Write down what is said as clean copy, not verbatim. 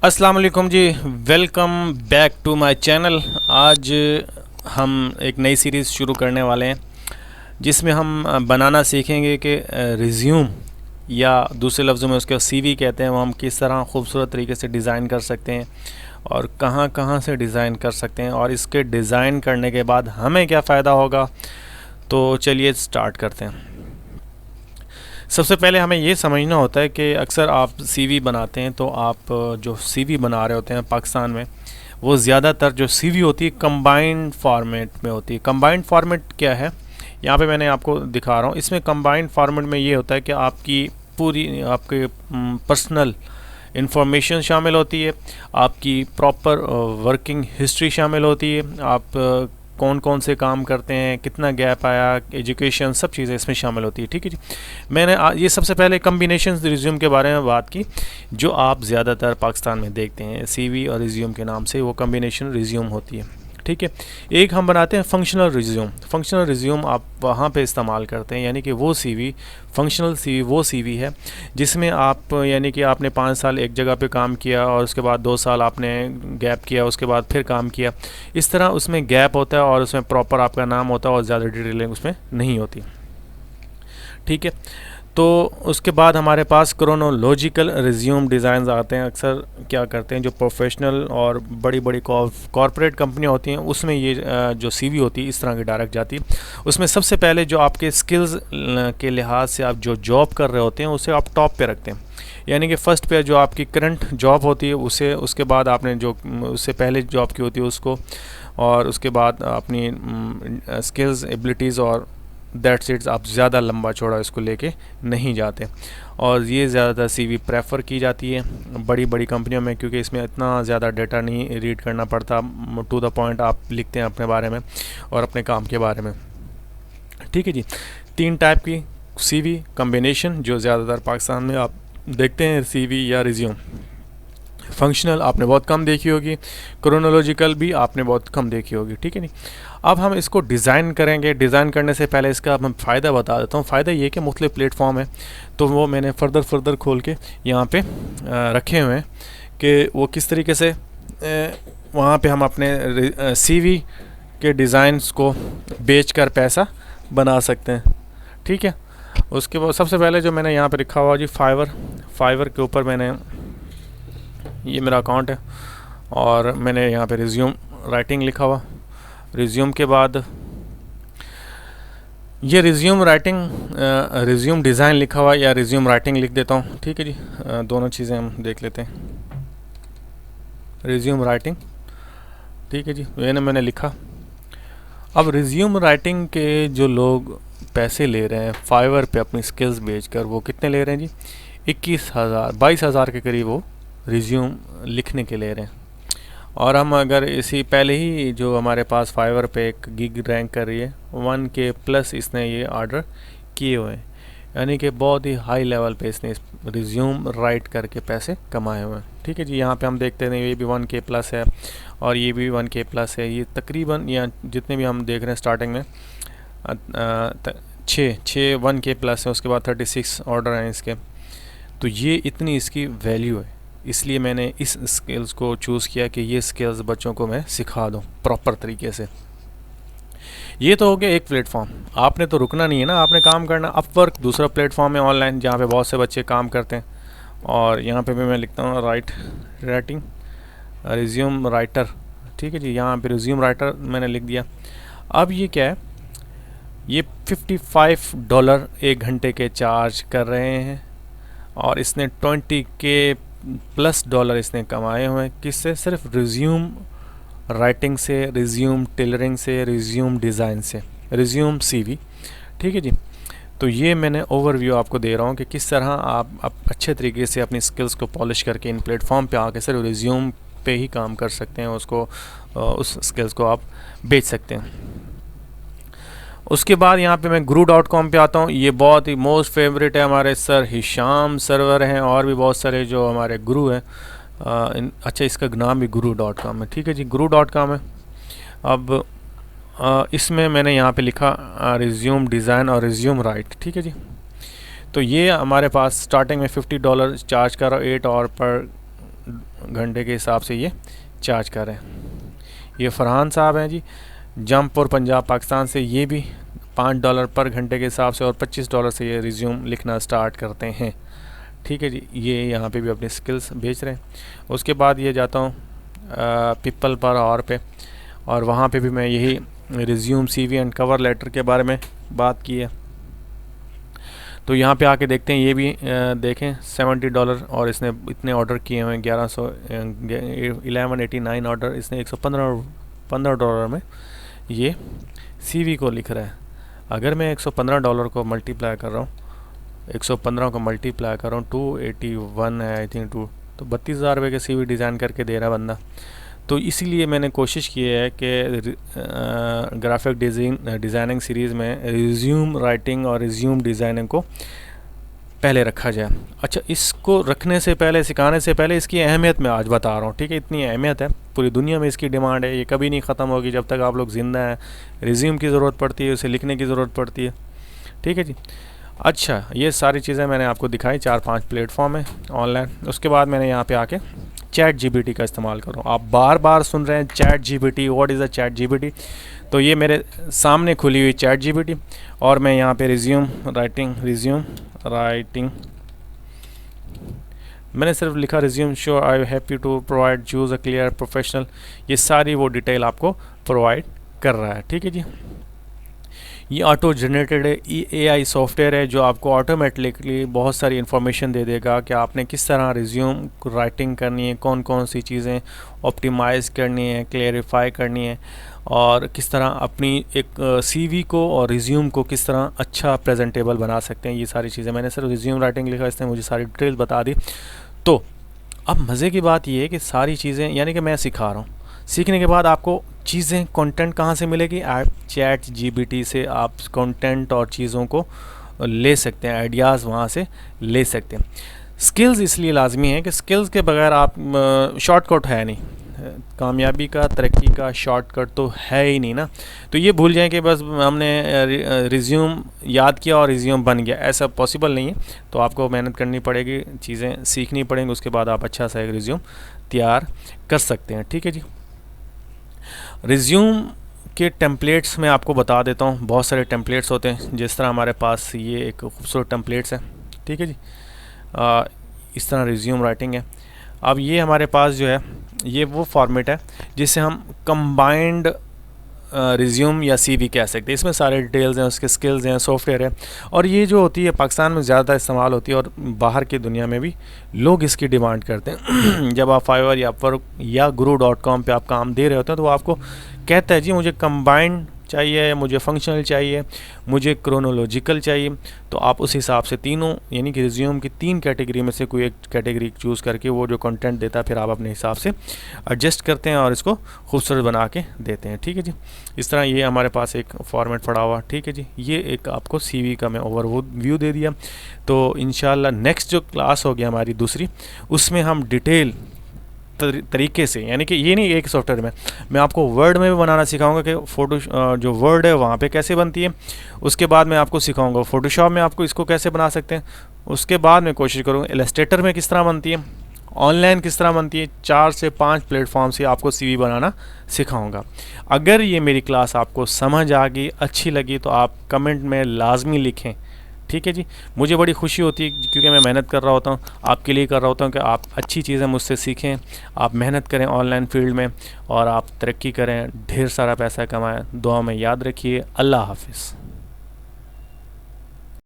अस्सलाम वालेकुम जी। Welcome back to my channel. आज हम एक नई सीरीज़ शुरू करने वाले हैं जिसमें हम बनाना सीखेंगे कि रिज्यूम या दूसरे लफ्ज़ों में उसके सीवी कहते हैं, वो हम किस तरह खूबसूरत तरीके से डिज़ाइन कर सकते हैं और कहाँ कहाँ से डिज़ाइन कर सकते हैं और इसके डिज़ाइन करने के बाद हमें क्या फ़ायदा होगा। तो चलिए स्टार्ट करते हैं। सबसे पहले हमें ये समझना होता है कि अक्सर आप सीवी बनाते हैं तो आप जो सीवी बना रहे होते हैं पाकिस्तान में, वो ज़्यादातर जो सीवी होती है कंबाइंड फॉर्मेट में होती है। कंबाइंड फॉर्मेट क्या है, यहाँ पे मैंने आपको दिखा रहा हूँ। इसमें कंबाइंड फॉर्मेट में ये होता है कि आपकी पूरी आपके पर्सनल इंफॉर्मेशन शामिल होती है, आपकी प्रॉपर वर्किंग हिस्ट्री शामिल होती है, आप कौन कौन से काम करते हैं, कितना गैप आया, एजुकेशन, सब चीज़ें इसमें शामिल होती है। ठीक है जी। मैंने ये सबसे पहले कम्बिनेशन रिज्यूम के बारे में बात की, जो आप ज़्यादातर पाकिस्तान में देखते हैं सीवी और रिज्यूम के नाम से, वो कम्बिनेशन रिज्यूम होती है। ठीक है। एक हम बनाते हैं फंक्शनल रिज्यूम। फंक्शनल रिज्यूम आप वहाँ पे इस्तेमाल करते हैं, यानी कि वो सीवी, फंक्शनल सीवी वो सीवी है जिसमें आप यानी कि आपने 5 साल एक जगह पे काम किया और उसके बाद 2 साल आपने गैप किया, उसके बाद फिर काम किया। इस तरह उसमें गैप होता है और उसमें प्रॉपर आपका नाम होता है और ज़्यादा डिटेलिंग उसमें नहीं होती। ठीक है। तो उसके बाद हमारे पास क्रोनोलॉजिकल रिज्यूम डिज़ाइंस आते हैं। अक्सर क्या करते हैं, जो प्रोफेशनल और बड़ी बड़ी कॉरपोरेट कंपनियां होती हैं उसमें ये जो सीवी होती है इस तरह की डायरेक्ट जाती है। उसमें सबसे पहले जो आपके स्किल्स के लिहाज से आप जो जॉब कर रहे होते हैं उसे आप टॉप पे रखते हैं, यानी कि फ़र्स्ट पे जो आपकी करंट जॉब होती है उसे, उसके बाद आपने जो उससे पहले जॉब की होती है उसको, और उसके बाद अपनी स्किल्स, एबिलिटीज़ और दैट्स इट्स। आप ज़्यादा लंबा चौड़ा इसको लेके नहीं जाते और ये ज़्यादातर सीवी प्रेफर की जाती है बड़ी बड़ी कंपनियों में, क्योंकि इसमें इतना ज़्यादा डेटा नहीं रीड करना पड़ता, टू द पॉइंट आप लिखते हैं अपने बारे में और अपने काम के बारे में। ठीक है जी। 3 टाइप की सीवी कम्बिनेशन जो ज़्यादातर पाकिस्तान में आप देखते हैं, सीवी या रिज्यूम। फंक्शनल आपने बहुत कम देखी होगी, क्रोनोलॉजिकल भी आपने बहुत कम देखी होगी। ठीक है नहीं। अब हम इसको डिज़ाइन करेंगे। डिज़ाइन करने से पहले इसका मैं फ़ायदा बता देता हूँ। फ़ायदा ये कि मुख्तलिफ़ प्लेटफॉर्म है, तो वो मैंने फर्दर खोल के यहाँ पे रखे हुए हैं कि वो किस तरीके से वहाँ पे हम अपने सीवी के डिज़ाइंस को बेच कर पैसा बना सकते हैं। ठीक है। उसके बाद सबसे पहले जो मैंने यहाँ पे लिखा हुआ जी फाइवर के ऊपर मैंने, ये मेरा अकाउंट है और मैंने यहाँ पे रिज्यूम राइटिंग लिखा हुआ। रिज्यूम के बाद ये रिज्यूम राइटिंग, रिज्यूम डिज़ाइन लिखा हुआ या रिज्यूम राइटिंग लिख देता हूँ। ठीक है जी। दोनों चीज़ें हम देख लेते हैं। रिज्यूम राइटिंग, ठीक है जी, मैंने लिखा। अब रिज्यूम राइटिंग के जो लोग पैसे ले रहे हैं फाइवर पे अपनी स्किल्स बेचकर, वो कितने ले रहे हैं जी? 21,000 22,000 के करीब वो रिज्यूम लिखने के ले रहे हैं। और हम अगर इसी पहले ही जो हमारे पास फाइवर पे एक गिग रैंक कर रही है 1K प्लस इसने ये ऑर्डर किए हुए हैं, यानी कि बहुत ही हाई लेवल पे इसने रिज्यूम राइट करके पैसे कमाए हुए हैं। ठीक है जी। यहाँ पे हम देखते हैं ये भी 1K प्लस है और ये भी 1K प्लस है। ये तकरीबन या जितने भी हम देख रहे हैं स्टार्टिंग में 6 1K प्लस है, उसके बाद 36 ऑर्डर हैं इसके। तो ये इतनी इसकी वैल्यू है, इसलिए मैंने इस स्किल्स को चूज़ किया कि ये स्किल्स बच्चों को मैं सिखा दूँ प्रॉपर तरीके से। ये तो हो गया एक प्लेटफॉर्म। आपने तो रुकना नहीं है ना, आपने काम करना। अपवर्क दूसरा प्लेटफॉर्म है ऑनलाइन, जहाँ पे बहुत से बच्चे काम करते हैं। और यहाँ पे भी मैं लिखता हूँ राइटिंग रिज्यूम राइटर। ठीक है जी। यहाँ पे रिज्यूम राइटर मैंने लिख दिया। अब ये क्या है, ये $55 1 घंटे के चार्ज कर रहे हैं और इसने 20K प्लस डॉलर इसने कमाए हुए हैं। किससे? सिर्फ रिज्यूम राइटिंग से, रिज्यूम टेलरिंग से, रिज्यूम डिज़ाइन से, रिज्यूम सीवी। ठीक है जी। तो ये मैंने ओवरव्यू आपको दे रहा हूँ कि किस तरह आप अच्छे तरीके से अपनी स्किल्स को पॉलिश करके इन प्लेटफॉर्म पे आके सिर्फ रिज्यूम पे ही काम कर सकते हैं, उसको उस स्किल्स को आप बेच सकते हैं। उसके बाद यहाँ पे मैं guru.com पे आता हूँ। ये बहुत ही मोस्ट फेवरेट है हमारे सर हिशाम सर्वर हैं और भी बहुत सारे जो हमारे गुरु हैं। अच्छा, इसका नाम भी guru.com है। ठीक है जी। guru.com है। अब इसमें मैंने यहाँ पे लिखा रिज्यूम डिज़ाइन और रिज्यूम राइट। ठीक है जी। तो ये हमारे पास स्टार्टिंग में $50 चार्ज कर रहा हूँ 8 आवर पर घंटे के हिसाब से ये चार्ज कर रहे हैं। ये फरहान साहब हैं जी, जंप और पंजाब पाकिस्तान से। ये भी $5 पर घंटे के हिसाब से और $25 से ये रिज्यूम लिखना स्टार्ट करते हैं। ठीक है जी, ये यहाँ पे भी अपनी स्किल्स बेच रहे हैं। उसके बाद ये जाता हूँ पीपल पर आवर पे, और वहाँ पे भी मैं यही resume, CV and cover letter के बारे में बात की है। तो यहाँ पे आके देखते हैं, ये भी देखें $70 और इसने इतने ऑर्डर किए हुए हैं, 1189 ऑर्डर, इसने $115 में ये CV को लिख रहा है। अगर मैं $115 को मल्टीप्लाई कर रहा हूँ, 115 को मल्टीप्लाई कर रहा हूँ, 281 है आई थिंक, तो 32,000 रुपये के CV डिज़ाइन करके दे रहा बंदा। तो इसीलिए मैंने कोशिश की है कि ग्राफिक डिज़ाइनिंग सीरीज़ में रिज्यूम राइटिंग और रिज्यूम डिज़ाइनिंग को पहले रखा जाए। अच्छा, इसको रखने से पहले, सिखाने से पहले इसकी अहमियत मैं आज बता रहा हूँ। ठीक है, इतनी अहमियत है, पूरी दुनिया में इसकी डिमांड है, ये कभी नहीं ख़त्म होगी जब तक आप लोग ज़िंदा हैं। रिज्यूम की ज़रूरत पड़ती है, उसे लिखने की ज़रूरत पड़ती है। ठीक है जी। अच्छा, ये सारी चीज़ें मैंने आपको दिखाई, 4-5 प्लेटफॉर्म है ऑनलाइन। उसके बाद मैंने यहाँ पे आके ChatGPT का इस्तेमाल करूँ। आप बार बार सुन रहे हैं ChatGPT, what is a ChatGPT। तो ये मेरे सामने खुली हुई ChatGPT, और मैं यहाँ पे रिज्यूम राइटिंग मैंने सिर्फ लिखा resume sure I happy to provide choose a clear professional. ये सारी वो डिटेल आपको प्रोवाइड कर रहा है। ठीक है जी। ये ऑटो जनरेटेड है, AI सॉफ्टवेयर है जो आपको ऑटोमेटिकली बहुत सारी इन्फॉर्मेशन दे देगा कि आपने किस तरह रिज्यूम राइटिंग करनी है, कौन कौन सी चीज़ें ऑप्टिमाइज़ करनी है, क्लेरिफाई करनी है, और किस तरह अपनी एक CV को और रिज्यूम को किस तरह अच्छा प्रेजेंटेबल बना सकते हैं। ये सारी चीज़ें मैंने सिर्फ रिज्यूम राइटिंग लिखा, इसने मुझे सारी डिटेल बता दी। तो अब मज़े की बात ये है कि सारी चीज़ें, यानी कि मैं सिखा रहा हूँ, सीखने के बाद आपको चीज़ें, कंटेंट कहाँ से मिलेगी? ChatGPT से आप कंटेंट और चीज़ों को ले सकते हैं, आइडियाज़ वहाँ से ले सकते हैं। स्किल्स इसलिए लाजमी है कि स्किल्स के बगैर आप, शॉर्टकट है नहीं, कामयाबी का, तरक्की का शॉर्टकट तो है ही नहीं ना। तो ये भूल जाएं कि बस हमने रिज्यूम याद किया और रिज्यूम बन गया, ऐसा पॉसिबल नहीं है। तो आपको मेहनत करनी पड़ेगी, चीज़ें सीखनी पड़ेंगी, उसके बाद आप अच्छा सा एक रिज्यूम तैयार कर सकते हैं। ठीक है जी। रिज्यूम के टेम्पलेट्स मैं आपको बता देता हूँ। बहुत सारे टेम्पलेट्स होते हैं, जिस तरह हमारे पास ये एक खूबसूरत टेम्पलेट्स है। ठीक है जी। इस तरह रिज्यूम राइटिंग है। अब ये हमारे पास जो है, ये वो फॉर्मेट है जिसे हम कंबाइंड रिज्यूम या CV कह सकते हैं। इसमें सारे डिटेल्स हैं, उसके स्किल्स हैं, सॉफ्टवेयर है, और ये जो होती है पाकिस्तान में ज़्यादा इस्तेमाल होती है, और बाहर की दुनिया में भी लोग इसकी डिमांड करते हैं। जब आप फाइवर या अपवर्क या guru.com पे आप काम दे रहे होते हैं, तो वो आपको कहता है जी मुझे कंबाइंड चाहिए, मुझे फंक्शनल चाहिए, मुझे क्रोनोलॉजिकल चाहिए। तो आप उस हिसाब से तीनों, यानी कि रिज्यूम की 3 कैटेगरी में से कोई एक कैटेगरी चूज़ करके वो जो कंटेंट देता है, फिर आप अपने हिसाब से एडजस्ट करते हैं और इसको खूबसूरत बना के देते हैं। ठीक है जी। इस तरह ये हमारे पास एक फॉर्मेट पड़ा हुआ। ठीक है जी। ये एक आपको CV का मैं ओवरव्यू दे दिया। तो इंशाल्लाह नेक्स्ट जो क्लास होगी हमारी दूसरी, उसमें हम डिटेल तरीके से, यानी कि ये नहीं एक सॉफ्टवेयर में, मैं आपको वर्ड में भी बनाना सिखाऊंगा कि फोटो जो वर्ड है वहाँ पे कैसे बनती है। उसके बाद मैं आपको सिखाऊंगा फोटोशॉप में आपको इसको कैसे बना सकते हैं। उसके बाद मैं कोशिश करूँगा इलस्ट्रेटर में किस तरह बनती है, ऑनलाइन किस तरह बनती है। 4 से 5 प्लेटफॉर्म से आपको CV बनाना सिखाऊंगा। अगर ये मेरी क्लास आपको समझ आ गई, अच्छी लगी, तो आप कमेंट में लाजमी लिखें। ठीक है जी। मुझे बड़ी खुशी होती है क्योंकि मैं मेहनत कर रहा होता हूँ, आपके लिए कर रहा होता हूँ कि आप अच्छी चीज़ें मुझसे सीखें, आप मेहनत करें ऑनलाइन फील्ड में, और आप तरक्की करें, ढेर सारा पैसा कमाएं। दुआ में याद रखिए। अल्लाह हाफिज़।